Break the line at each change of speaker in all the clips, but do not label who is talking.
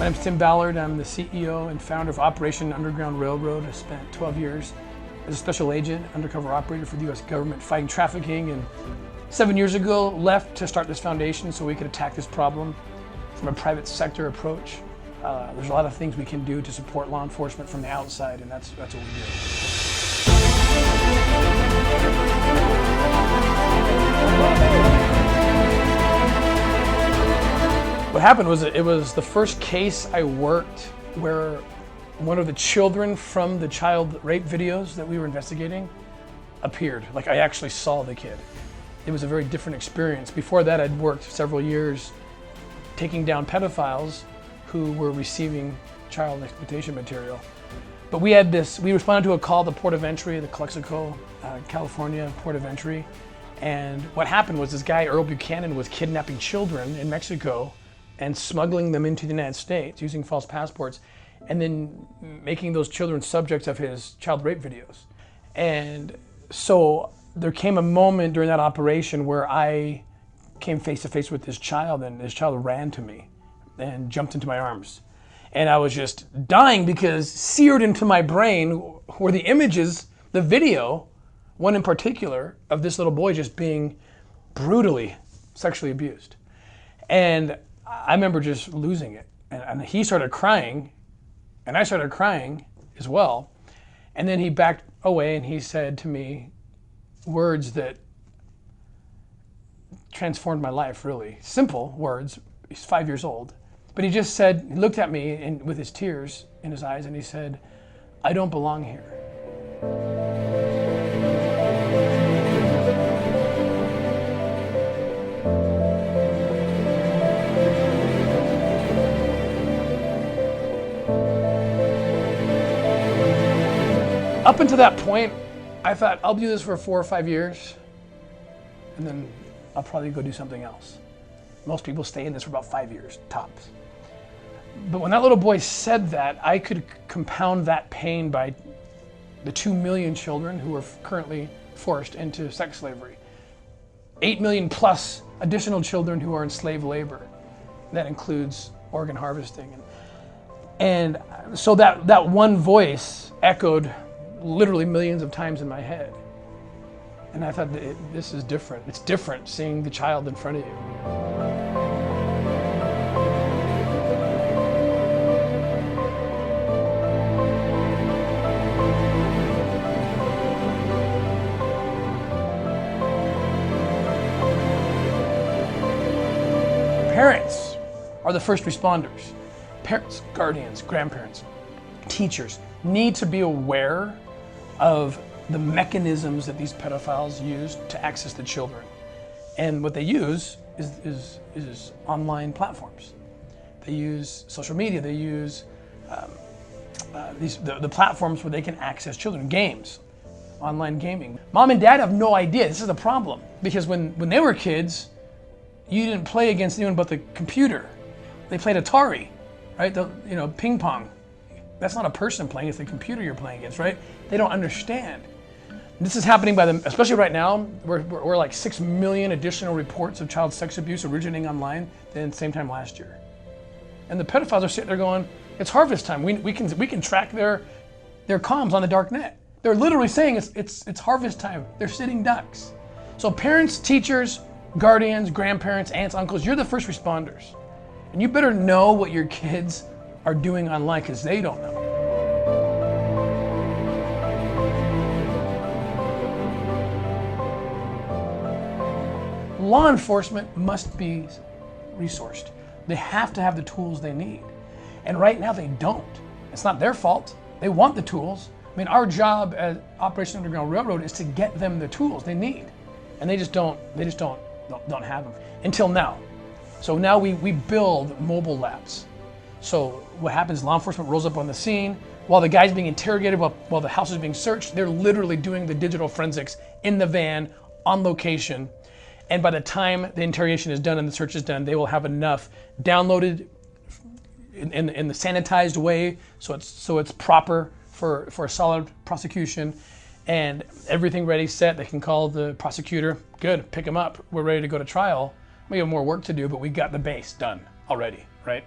My name's Tim Ballard. I'm the CEO and founder of Operation Underground Railroad. I spent 12 years as a special agent, undercover operator for the U.S. government fighting trafficking, and 7 years ago left to start this foundation so we could attack this problem from a private sector approach. There's a lot of things we can do to support law enforcement from the outside, and that's what we do. What happened was it was the first case I worked where one of the children from the child rape videos that we were investigating appeared. Like, I actually saw the kid. It was a very different experience. Before that, I'd worked several years taking down pedophiles who were receiving child exploitation material. But we responded to a call at the port of entry, the Calexico, California port of entry. And what happened was this guy, Earl Buchanan, was kidnapping children in Mexico and smuggling them into the United States using false passports, and then making those children subjects of his child rape videos. And so there came a moment during that operation where I came face to face with this child, and this child ran to me and jumped into my arms. And I was just dying because seared into my brain were the images, the video, one in particular, of this little boy just being brutally sexually abused. And I remember just losing it. And he started crying, and I started crying as well. And then he backed away and he said to me words that transformed my life, really. Simple words. He's 5 years old. But he just said, he looked at me and with his tears in his eyes, and he said, "I don't belong here." Up until that point, I thought, I'll do this for 4 or 5 years, and then I'll probably go do something else. Most people stay in this for about 5 years, tops. But when that little boy said that, I could compound that pain by the 2 million children who are currently forced into sex slavery. 8 million plus additional children who are in slave labor. That includes organ harvesting. And so that one voice echoed literally millions of times in my head. And I thought, this is different. It's different seeing the child in front of you. Parents are the first responders. Parents, guardians, grandparents, teachers need to be aware of the mechanisms that these pedophiles use to access the children. And what they use is online platforms. They use social media, they use the platforms where they can access children, games, online gaming. Mom and dad have no idea. This is the problem. Because when they were kids, you didn't play against anyone but the computer. They played Atari, right? Ping pong. That's not a person playing, it's the computer you're playing against, right? They don't understand. This is happening by them, especially right now. We're like 6 million additional reports of child sex abuse originating online than the same time last year. And the pedophiles are sitting there going, it's harvest time. We can track their comms on the dark net. They're literally saying it's harvest time. They're sitting ducks. So parents, teachers, guardians, grandparents, aunts, uncles, you're the first responders. And you better know what your kids are doing online, because they don't know. Law enforcement must be resourced. They have to have the tools they need. And right now they don't. It's not their fault. They want the tools. I mean, our job at Operation Underground Railroad is to get them the tools they need, and they just don't have them until now. So now we build mobile labs. So what happens? Law enforcement rolls up on the scene while the guy's being interrogated, while the house is being searched. They're literally doing the digital forensics in the van on location. And by the time the interrogation is done and the search is done, they will have enough downloaded in the sanitized way, so it's proper for a solid prosecution, and everything ready, set. They can call the prosecutor. Good, pick them up. We're ready to go to trial. We have more work to do, but we got the base done already, right?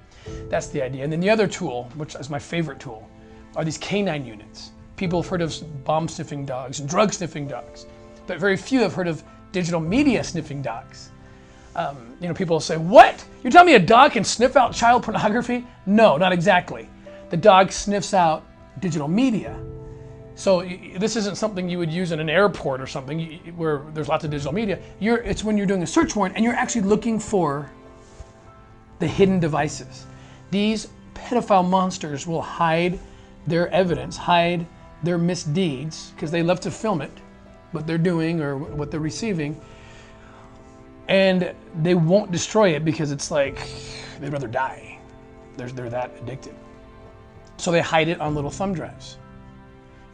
That's the idea. And then the other tool, which is my favorite tool, are these canine units. People have heard of bomb sniffing dogs and drug sniffing dogs, but very few have heard of digital media sniffing dogs. People will say, what? You're telling me a dog can sniff out child pornography? No, not exactly. The dog sniffs out digital media. So this isn't something you would use in an airport or something where there's lots of digital media. It's when you're doing a search warrant and you're actually looking for the hidden devices. These pedophile monsters will hide their evidence, hide their misdeeds, because they love to film it, what they're doing or what they're receiving. And they won't destroy it because it's like they'd rather die. They're that addicted. So they hide it on little thumb drives.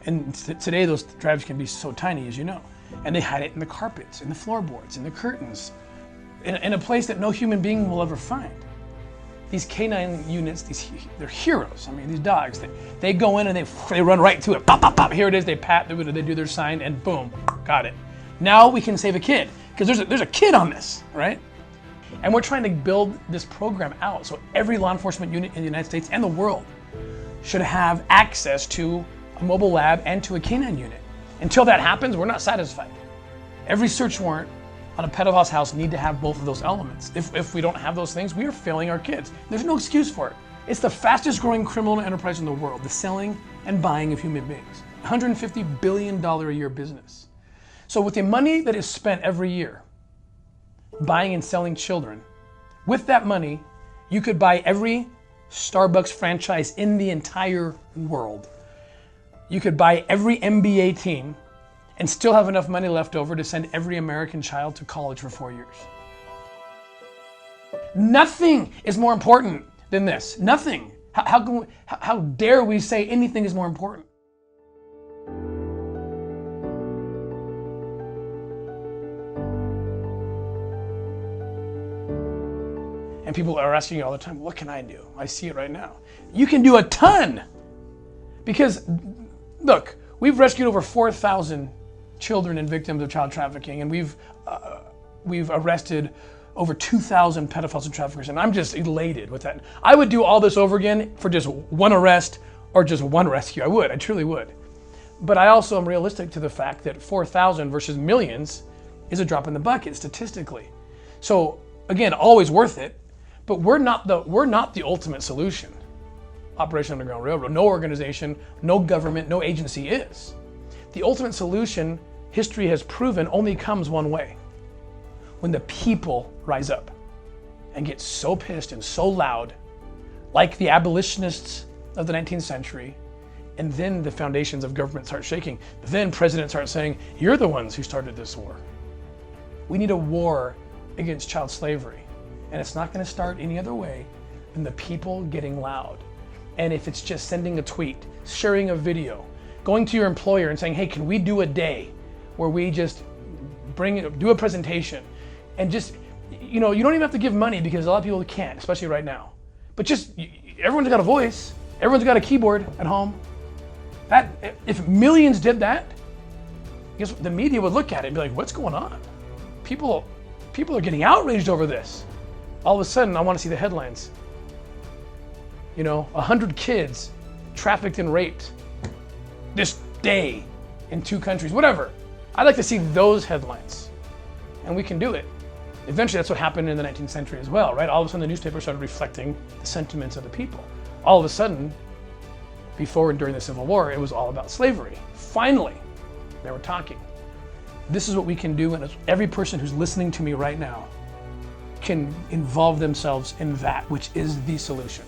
And today those drives can be so tiny, as you know. And they hide it in the carpets, in the floorboards, in the curtains, in a place that no human being will ever find. These canine units, they're heroes. I mean, these dogs, they go in and they run right to it. Pop, pop, pop. Here it is. They pat, they do their sign, and boom, got it. Now we can save a kid, because there's a kid on this, right? And we're trying to build this program out so every law enforcement unit in the United States and the world should have access to a mobile lab and to a canine unit. Until that happens, we're not satisfied. Every search warrant on a pedophile's house need to have both of those elements. If we don't have those things, we are failing our kids. There's no excuse for it. It's the fastest growing criminal enterprise in the world, the selling and buying of human beings. $150 billion a year business. So with the money that is spent every year buying and selling children, with that money, you could buy every Starbucks franchise in the entire world. You could buy every NBA team and still have enough money left over to send every American child to college for 4 years. Nothing is more important than this. Nothing. How dare we say anything is more important? And people are asking you all the time, what can I do? I see it right now. You can do a ton. Because, look, we've rescued over 4,000 children and victims of child trafficking, and we've arrested over 2,000 pedophiles and traffickers, and I'm just elated with that. I would do all this over again for just one arrest or just one rescue. I truly would. But I also am realistic to the fact that 4,000 versus millions is a drop in the bucket statistically. So again, always worth it, but we're not the ultimate solution. Operation Underground Railroad, no organization, no government, no agency is. The ultimate solution, history has proven, only comes one way: when the people rise up and get so pissed and so loud, like the abolitionists of the 19th century, and then the foundations of government start shaking. Then presidents start saying, you're the ones who started this war. We need a war against child slavery, and it's not going to start any other way than the people getting loud. And if it's just sending a tweet, sharing a video, going to your employer and saying, hey, can we do a day where we just do a presentation, and just, you don't even have to give money, because a lot of people can't, especially right now. But just, everyone's got a voice, everyone's got a keyboard at home. That, if millions did that, I guess the media would look at it and be like, what's going on? People are getting outraged over this. All of a sudden, I want to see the headlines. 100 kids trafficked and raped this day in 2 countries, whatever. I'd like to see those headlines, and we can do it. Eventually, that's what happened in the 19th century as well, right? All of a sudden, the newspaper started reflecting the sentiments of the people. All of a sudden, before and during the Civil War, it was all about slavery. Finally, they were talking. This is what we can do, and every person who's listening to me right now can involve themselves in that, which is the solution.